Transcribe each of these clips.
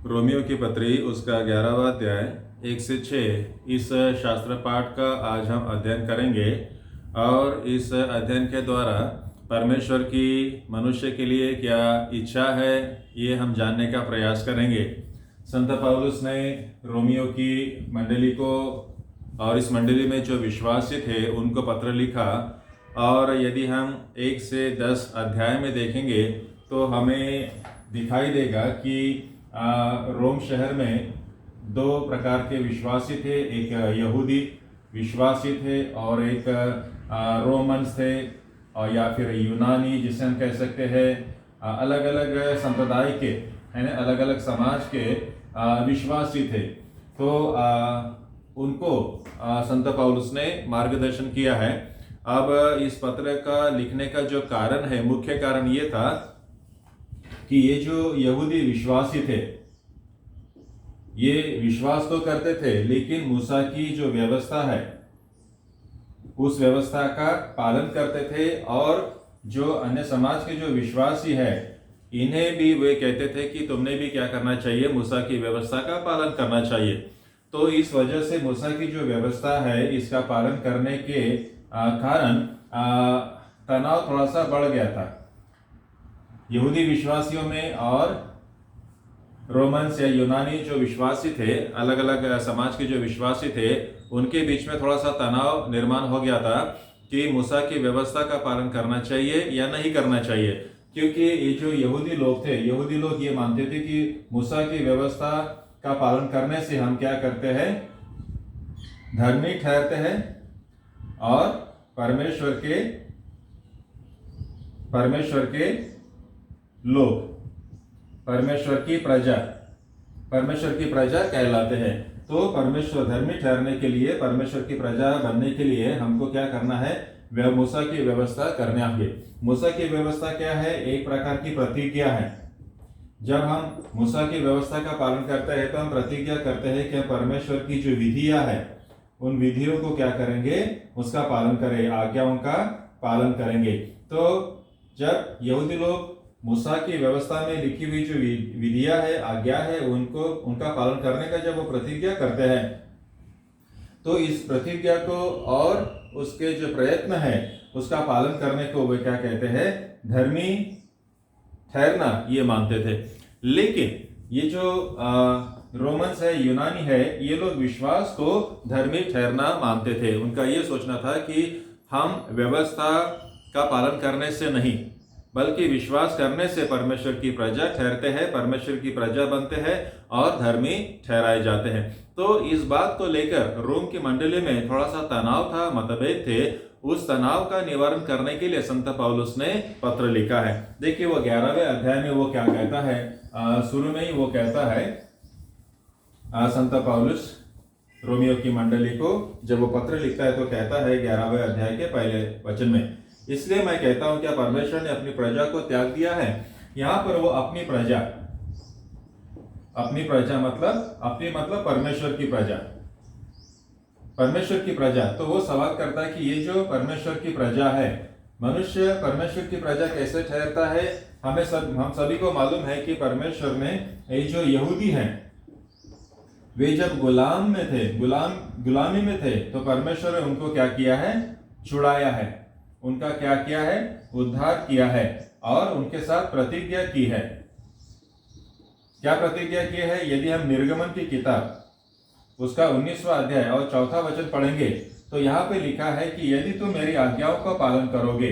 Romeo की पत्री उसका 11वां अध्याय 1 से 6 इस शास्त्र पाठ का आज हम अध्ययन करेंगे और इस अध्ययन के द्वारा परमेश्वर की मनुष्य के लिए क्या इच्छा है ये हम जानने का प्रयास करेंगे। संत पौलुस ने रोमियो की मंडली को और इस मंडली में जो विश्वासी थे उनको पत्र लिखा और यदि हम 1 से 10 अध्याय में देखेंगे तो हमें दिखाई देगा कि रोम शहर में दो प्रकार के विश्वासी थे, एक यहूदी विश्वासी थे और एक रोमन्स थे और या फिर यूनानी जिसे हम कह सकते हैं। अलग अलग संप्रदाय के है ना, अलग अलग समाज के विश्वासी थे। तो उनको संत पौलुस ने मार्गदर्शन किया है। अब इस पत्र का लिखने का जो कारण है, मुख्य कारण ये था कि ये जो यहूदी विश्वासी थे ये विश्वास तो करते थे लेकिन मूसा की जो व्यवस्था है उस व्यवस्था का पालन करते थे, और जो अन्य समाज के जो विश्वासी है इन्हें भी वे कहते थे कि तुमने भी क्या करना चाहिए, मूसा की व्यवस्था का पालन करना चाहिए। तो इस वजह से मूसा की जो व्यवस्था है इसका पालन करने के कारण तनाव थोड़ा सा बढ़ गया था यहूदी विश्वासियों में, और रोमन्स या यूनानी जो विश्वासी थे, अलग अलग समाज के जो विश्वासी थे, उनके बीच में थोड़ा सा तनाव निर्माण हो गया था कि मूसा की व्यवस्था का पालन करना चाहिए या नहीं करना चाहिए। क्योंकि ये जो यहूदी लोग थे, यहूदी लोग ये मानते थे कि मूसा की व्यवस्था का पालन करने से हम क्या करते हैं, धर्मी ठहरते हैं और परमेश्वर के लोग, परमेश्वर की प्रजा कहलाते हैं। तो परमेश्वर धर्मी ठहरने के लिए, परमेश्वर की प्रजा बनने के लिए हमको क्या करना है, वह मूसा की व्यवस्था करने होगी। मूसा की व्यवस्था क्या है, एक प्रकार की प्रतिज्ञा है। जब हम मूसा की व्यवस्था का पालन करते हैं तो हम प्रतिज्ञा करते हैं कि हम परमेश्वर की जो विधियां है उन विधियों को क्या करेंगे, उसका पालन करें, आज्ञाओं का पालन करेंगे। तो जब यहूदी लोग मूसा की व्यवस्था में लिखी हुई जो विधियां है, आज्ञा है, उनका पालन करने का जब वो प्रतिज्ञा करते हैं तो इस प्रतिज्ञा को और उसके जो प्रयत्न है उसका पालन करने को वे क्या कहते हैं, धर्मी ठहरना ये मानते थे। लेकिन ये जो रोमन्स है, यूनानी है, ये लोग विश्वास को धर्मी ठहरना मानते थे। उनका ये सोचना था कि हम व्यवस्था का पालन करने से नहीं बल्कि विश्वास करने से परमेश्वर की प्रजा ठहरते हैं, परमेश्वर की प्रजा बनते हैं और धर्मी ठहराए जाते हैं। तो इस बात को लेकर रोम की मंडली में थोड़ा सा तनाव था, मतभेद थे। उस तनाव का निवारण करने के लिए संत पौलुस ने पत्र लिखा है। देखिए वो 11वें अध्याय में वो क्या कहता है, शुरू में ही वो कहता है संत पौलुस रोमियो की मंडली को जब वो पत्र लिखता है तो कहता है 11वें अध्याय के पहले वचन में, इसलिए मैं कहता हूं क्या परमेश्वर ने अपनी प्रजा को त्याग दिया है। यहां पर वो अपनी प्रजा मतलब परमेश्वर की प्रजा। तो वो सवाल करता है कि ये जो परमेश्वर की प्रजा है, मनुष्य परमेश्वर की प्रजा कैसे ठहरता है। हम सभी को मालूम है कि परमेश्वर ने ये जो यहूदी हैं वे जब गुलामी में थे तो परमेश्वर ने उनको क्या किया है, छुड़ाया है, उनका क्या किया है, उद्धार किया है और उनके साथ प्रतिज्ञा की है। क्या प्रतिज्ञा की है, यदि हम निर्गमन की किताब उसका 19वां अध्याय और 4था वचन पढ़ेंगे तो यहाँ पे लिखा है कि यदि तुम मेरी आज्ञाओं का पालन करोगे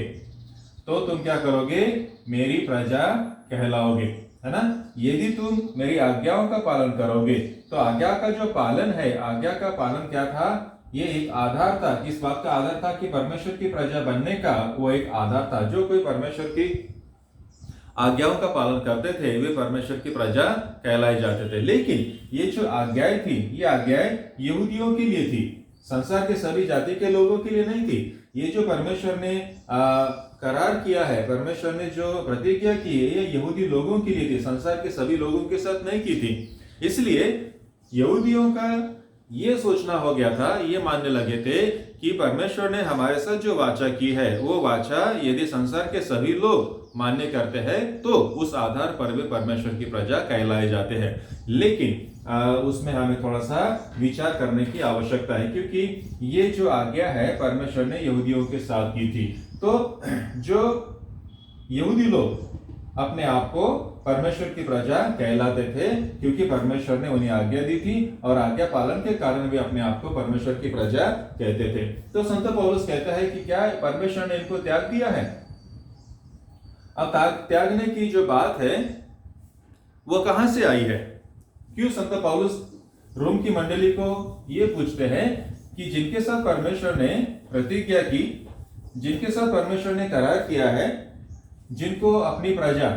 तो तुम क्या करोगे, मेरी प्रजा कहलाओगे, है ना। यदि तुम मेरी आज्ञाओं का पालन करोगे, तो आज्ञा का जो पालन है, आज्ञा का पालन क्या था, ये एक आधार था। किस बात का आधार था कि परमेश्वर की प्रजा बनने का वो एक आधार था। जो कोई परमेश्वर की आज्ञाओं का पालन करते थे वे परमेश्वर की प्रजा कहलाए जाते थे। लेकिन ये जो आज्ञाएं थी, ये आज्ञाएं यहूदियों के लिए थी, संसार के सभी जाति के लोगों के लिए नहीं थी। ये जो परमेश्वर ने करार किया है, परमेश्वर ने जो प्रतिज्ञा की है, ये यहूदी लोगों के लिए थी, संसार के सभी लोगों के साथ नहीं की थी। इसलिए यहूदियों का ये सोचना हो गया था, ये मानने लगे थे कि परमेश्वर ने हमारे साथ जो वाचा की है वो वाचा यदि संसार के सभी लोग मान्य करते हैं तो उस आधार पर वे परमेश्वर की प्रजा कहलाए जाते हैं। लेकिन उसमें हमें थोड़ा सा विचार करने की आवश्यकता है, क्योंकि ये जो आज्ञा है परमेश्वर ने यहूदियों के साथ की थी। तो जो यहूदी लोग अपने आप को परमेश्वर की प्रजा कहलाते थे, क्योंकि परमेश्वर ने उन्हें आज्ञा दी थी और आज्ञा पालन के कारण वे अपने आप को परमेश्वर की प्रजा कहते थे। तो संत पौलुस कहता है कि क्या परमेश्वर ने इनको त्याग दिया है? अब त्यागने की जो बात है वो कहां से आई है? क्यों संत पौलुस रोम की मंडली को ये पूछते हैं कि जिनके साथ परमेश्वर ने प्रतिज्ञा की, जिनके साथ परमेश्वर ने करार किया है, जिनको अपनी प्रजा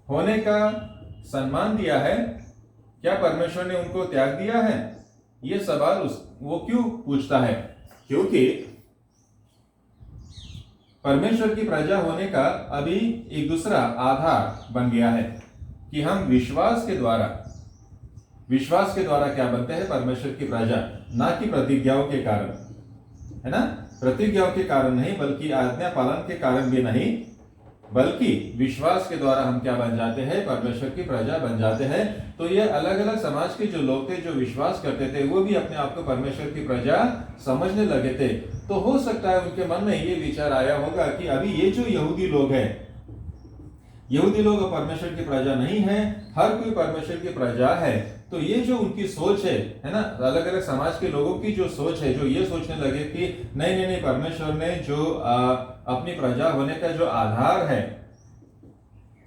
होने का सम्मान दिया है, क्या परमेश्वर ने उनको त्याग दिया है? ये सवाल वो क्यों पूछता है? क्योंकि परमेश्वर की प्रजा होने का अभी एक दूसरा आधार बन गया है कि हम विश्वास के द्वारा क्या बनते हैं? परमेश्वर की प्रजा, ना कि प्रतिज्ञाओं के कारण, है ना? प्रतिज्ञाओं के कारण नहीं, बल्कि आज्ञा पालन के कारण भी नहीं, बल्कि विश्वास के द्वारा हम क्या बन जाते हैं? परमेश्वर की प्रजा बन जाते हैं। तो ये अलग अलग समाज के जो लोग थे, जो विश्वास करते थे, वो भी अपने आप को परमेश्वर की प्रजा समझने लगे थे। तो हो सकता है उनके मन में ये विचार आया होगा कि अभी ये जो यहूदी लोग हैं, यहूदी लोग परमेश्वर की प्रजा नहीं है, हर कोई परमेश्वर की प्रजा है। तो ये जो उनकी सोच है ना, अलग अलग समाज के लोगों की जो सोच है, जो ये सोचने लगे कि नहीं, परमेश्वर ने जो अपनी प्रजा होने का जो आधार है,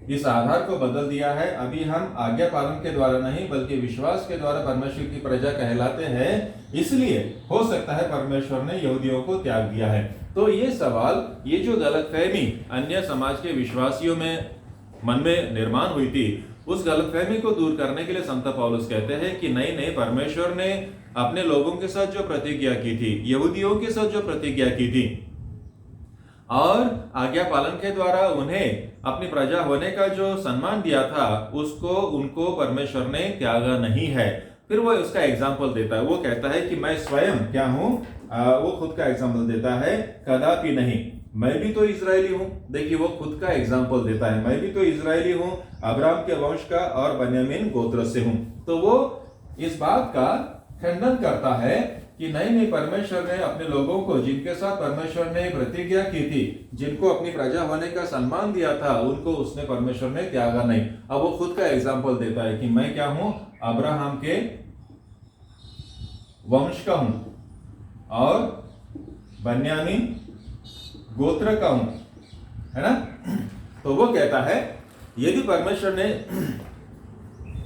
इस आधार को बदल दिया है। अभी हम आज्ञा पालन के द्वारा नहीं, बल्कि विश्वास के द्वारा परमेश्वर की प्रजा कहलाते हैं। इसलिए हो सकता है परमेश्वर ने यहूदियों को त्याग दिया है। तो ये सवाल, ये जो गलतफहमी अन्य समाज के विश्वासियों में मन में निर्माण हुई थी, उस गलतफहमी को दूर करने के लिए संत पौलुस कहते हैं कि नहीं, परमेश्वर ने अपने लोगों के साथ जो प्रतिज्ञा की थी, यहूदियों के साथ जो प्रतिज्ञा की थी, और आज्ञा पालन के द्वारा उन्हें अपनी प्रजा होने का जो सम्मान दिया था, उसको उनको परमेश्वर ने त्यागा नहीं है। फिर वो उसका एग्जाम्पल देता है। वो कहता है कि मैं स्वयं क्या हूं, वो खुद का एग्जाम्पल देता है, कदापि नहीं, मैं भी तो इजरायली हूं। देखिए, वो खुद का एग्जाम्पल देता है, मैं भी तो इजरायली हूं, अब्राहम के वंश का और बन्यामीन गोत्र से हूं। तो वो इस बात का खंडन करता है कि नहीं, परमेश्वर ने अपने लोगों को, जिनके साथ परमेश्वर ने प्रतिज्ञा की थी, जिनको अपनी प्रजा होने का सम्मान दिया था, उनको उसने परमेश्वर ने त्यागा नहीं। अब वो खुद का एग्जाम्पल देता है कि मैं क्या हूं, अब्राहम के वंश का हूं और बन्यामीन गोत्र का हूं, है ना? तो वो कहता है यदि परमेश्वर ने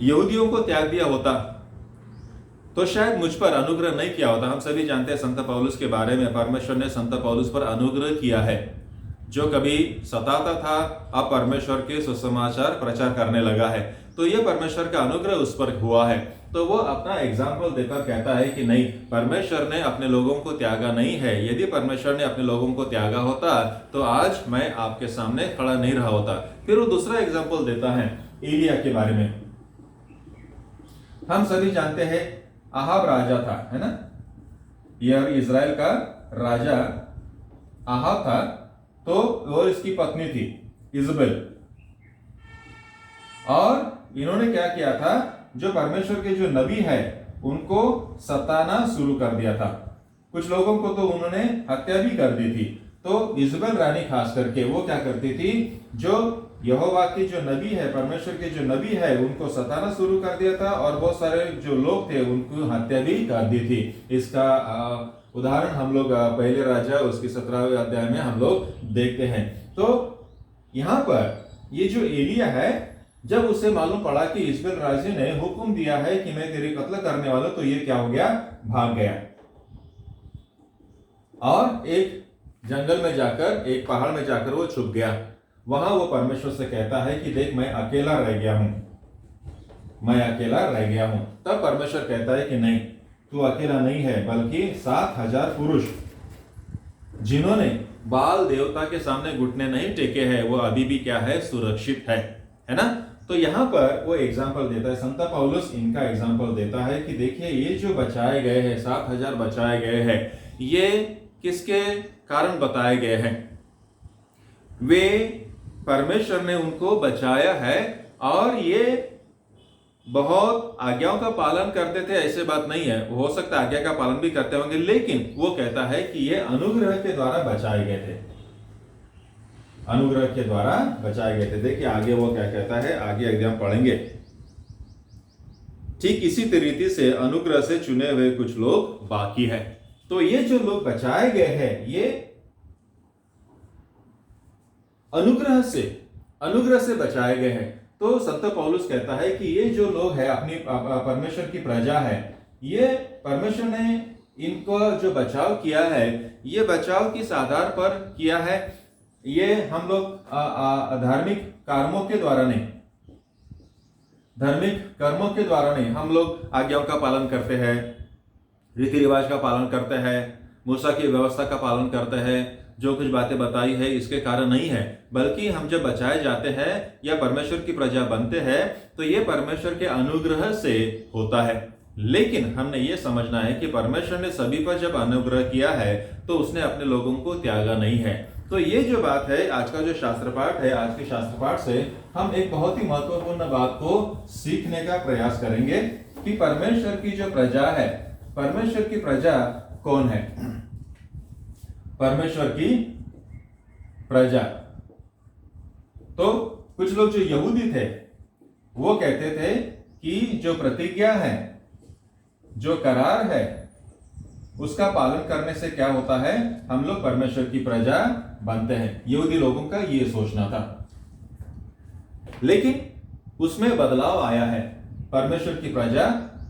यहूदियों को त्याग दिया होता तो शायद मुझ पर अनुग्रह नहीं किया होता। हम सभी जानते हैं संत पौलुस के बारे में, परमेश्वर ने संत पौलुस पर अनुग्रह किया है। जो कभी सताता था, अब परमेश्वर के सुसमाचार प्रचार करने लगा है। तो ये परमेश्वर का अनुग्रह उस पर हुआ है। तो वो अपना एग्जाम्पल देकर कहता है कि नहीं, परमेश्वर ने अपने लोगों को त्यागा नहीं है। यदि परमेश्वर ने अपने लोगों को त्यागा होता तो आज मैं आपके सामने खड़ा नहीं रहा होता। फिर वो दूसरा एग्जाम्पल देता है एलिया के बारे में। हम सभी जानते हैं अहाब राजा था, है ना? यह इजराइल का राजा अहाब था। तो वो इसकी पत्नी थी इजबेल, और इन्होंने क्या किया था, जो परमेश्वर के जो नबी है उनको सताना शुरू कर दिया था। कुछ लोगों को तो उन्होंने हत्या भी कर दी थी। तो इजबेल रानी खास करके वो क्या करती थी, जो यहोवा के जो नबी है, परमेश्वर के जो नबी है, उनको सताना शुरू कर दिया था, और बहुत सारे जो लोग थे उनको हत्या भी कर दी थी। इसका उदाहरण हम लोग पहले राजा उसके 17वें अध्याय में हम लोग देखते हैं। तो यहाँ पर ये जो एलिया है, जब उसे मालूम पड़ा कि इजबेल राजी ने हुक्म दिया है कि मैं तेरी कत्ल करने वाला, तो ये क्या हो गया, भाग गया और एक जंगल में जाकर, एक पहाड़ में जाकर वो छुप गया। वहां वो परमेश्वर से कहता है कि देख, मैं अकेला रह गया हूं, मैं अकेला रह गया हूं। तब परमेश्वर कहता है कि नहीं, तू अकेला नहीं है, बल्कि 7000 पुरुष जिन्होंने बाल देवता के सामने घुटने नहीं टेके हैं, वो अभी भी क्या है, सुरक्षित है ना? तो यहाँ पर वो एग्जाम्पल देता है संत पौलुस, इनका एग्जाम्पल देता है कि देखिए, ये जो बचाए गए हैं, 7000 बचाए गए हैं, ये किसके कारण बताए गए हैं? वे परमेश्वर ने उनको बचाया है और ये बहुत आज्ञाओं का पालन करते थे, ऐसे बात नहीं है। हो सकता है आज्ञा का पालन भी करते होंगे, लेकिन वो कहता है कि ये अनुग्रह के द्वारा बचाए गए थे, अनुग्रह के द्वारा बचाए गए थे। देखिए आगे वो क्या कहता है, आगे एकदम पढ़ेंगे। ठीक इसी तरीके से अनुग्रह से चुने हुए कुछ लोग बाकी है। तो ये जो लोग बचाए गए हैं, ये अनुग्रह से बचाए गए हैं। तो संत पौलुस कहता है कि ये जो लोग हैं अपनी परमेश्वर की प्रजा है, ये परमेश्वर ने इनको जो बचाव किया है, ये बचाव किस आधार पर किया है? ये हम लोग धार्मिक कर्मों के द्वारा नहीं, धार्मिक कर्मों के द्वारा नहीं। हम लोग आज्ञाओं का पालन करते हैं, रीति रिवाज का पालन करते हैं, मूसा की व्यवस्था का पालन करते हैं, जो कुछ बातें बताई है इसके कारण नहीं है, बल्कि हम जब बचाए जाते हैं या परमेश्वर की प्रजा बनते हैं तो ये परमेश्वर के अनुग्रह से होता है। लेकिन हमने ये समझना है कि परमेश्वर ने सभी पर जब अनुग्रह किया है तो उसने अपने लोगों को त्यागा नहीं है। तो ये जो बात है, आज का जो शास्त्र पाठ है, आज के शास्त्र पाठ से हम एक बहुत ही महत्वपूर्ण बात को सीखने का प्रयास करेंगे कि परमेश्वर की जो प्रजा है, परमेश्वर की प्रजा कौन है? परमेश्वर की प्रजा। तो कुछ लोग जो यहूदी थे वो कहते थे कि जो प्रतिज्ञा है, जो करार है, उसका पालन करने से क्या होता है, हम लोग परमेश्वर की प्रजा बनते हैं। यहूदी लोगों का ये सोचना था, लेकिन उसमें बदलाव आया है। परमेश्वर की प्रजा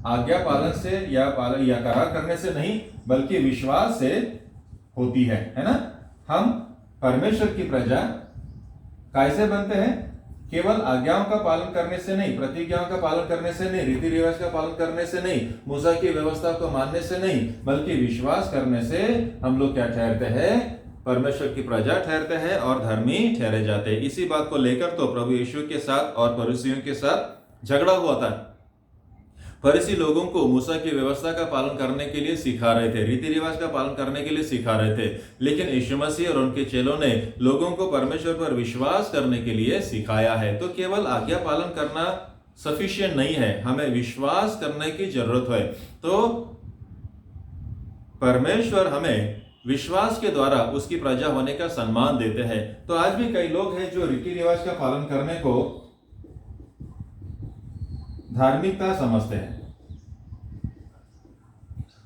आज्ञा पालन से या करार करने से नहीं, बल्कि विश्वास से होती है ना। हम परमेश्वर की प्रजा कैसे बनते हैं? केवल आज्ञाओं का पालन करने से नहीं, प्रतिज्ञाओं का पालन करने से नहीं, रीति रिवाज का पालन करने से नहीं, मूसा की व्यवस्था को मानने से नहीं, बल्कि विश्वास करने से हम लोग क्या ठहरते हैं? परमेश्वर की प्रजा ठहरते हैं और धर्मी ठहरे जाते हैं। इसी बात को लेकर तो प्रभु यीशु के साथ और फरीसियों के साथ झगड़ा हुआ था। फरीसी लोगों को मूसा की व्यवस्था का पालन करने के लिए सिखा रहे थे, रीति रिवाज का पालन करने के लिए सिखा रहे थे, लेकिन यीशु मसीह और उनके चेलों ने लोगों को परमेश्वर पर विश्वास करने के लिए सिखाया है। तो केवल आज्ञा पालन करना सफिशिएंट नहीं है, हमें विश्वास करने की जरूरत है। तो परमेश्वर हमें विश्वास के द्वारा उसकी प्रजा होने का सम्मान देते हैं। तो आज भी कई लोग हैं जो रीति रिवाज का पालन करने को धार्मिकता समझते हैं।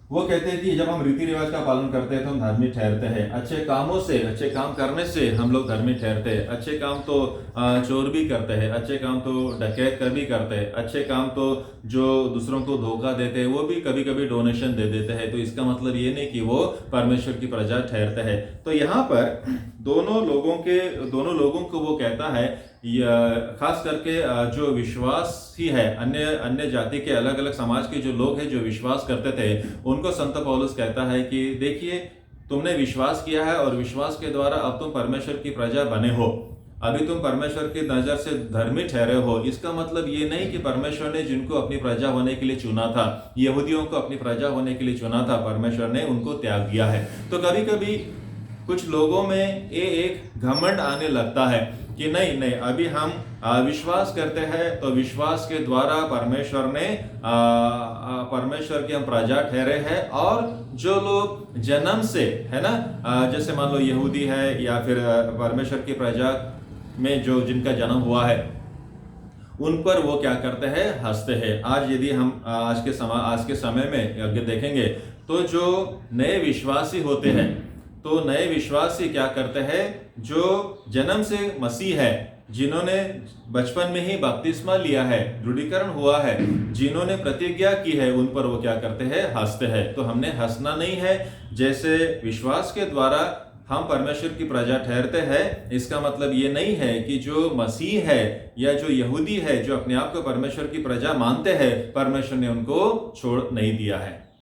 वो कहते हैं कि जब हम रीति रिवाज का पालन करते हैं तो हम धार्मिक ठहरते हैं, अच्छे कामों से, अच्छे काम करने से हम लोग धार्मिक ठहरते हैं। अच्छे काम तो चोर भी करते हैं, अच्छे काम तो डकैत कर भी करते हैं, अच्छे काम तो जो दूसरों को धोखा देते हैं वो भी कभी कभी डोनेशन दे देते हैं। तो इसका मतलब ये नहीं कि वो परमेश्वर की प्रजा ठहरते हैं। तो यहाँ पर दोनों लोगों को वो कहता है, खास करके जो विश्वासी है, अन्य जाति के अलग अलग समाज के जो लोग हैं जो विश्वास करते थे, उनको संत पौलुस कहता है कि देखिए, तुमने विश्वास किया है और विश्वास के द्वारा अब तुम परमेश्वर की प्रजा बने हो, अभी तुम परमेश्वर की नजर से धर्मी ठहरे हो। इसका मतलब ये नहीं कि परमेश्वर ने जिनको अपनी प्रजा होने के लिए चुना था, यहूदियों को अपनी प्रजा होने के लिए चुना था, परमेश्वर ने उनको त्याग दिया है। तो कभी कभी कुछ लोगों में ये एक घमंड आने लगता है कि नहीं, अभी हम विश्वास करते हैं तो विश्वास के द्वारा परमेश्वर की हम प्रजा ठहरे हैं। और जो लोग जन्म से है ना, जैसे मान लो यहूदी है या फिर परमेश्वर की प्रजा में जो जिनका जन्म हुआ है, उन पर वो क्या करते हैं? हंसते हैं। आज यदि हम आज के समय में देखेंगे तो जो नए विश्वासी होते हैं, तो नए विश्वासी क्या करते हैं? जो जन्म से मसीह है, जिन्होंने बचपन में ही बपतिस्मा लिया है, दृढ़ीकरण हुआ है, जिन्होंने प्रतिज्ञा की है, उन पर वो क्या करते हैं? हंसते हैं। तो हमने हंसना नहीं है। जैसे विश्वास के द्वारा हम परमेश्वर की प्रजा ठहरते हैं, इसका मतलब ये नहीं है कि जो मसीह है या जो यहूदी है, जो अपने आप को परमेश्वर की प्रजा मानते हैं, परमेश्वर ने उनको छोड़ नहीं दिया है।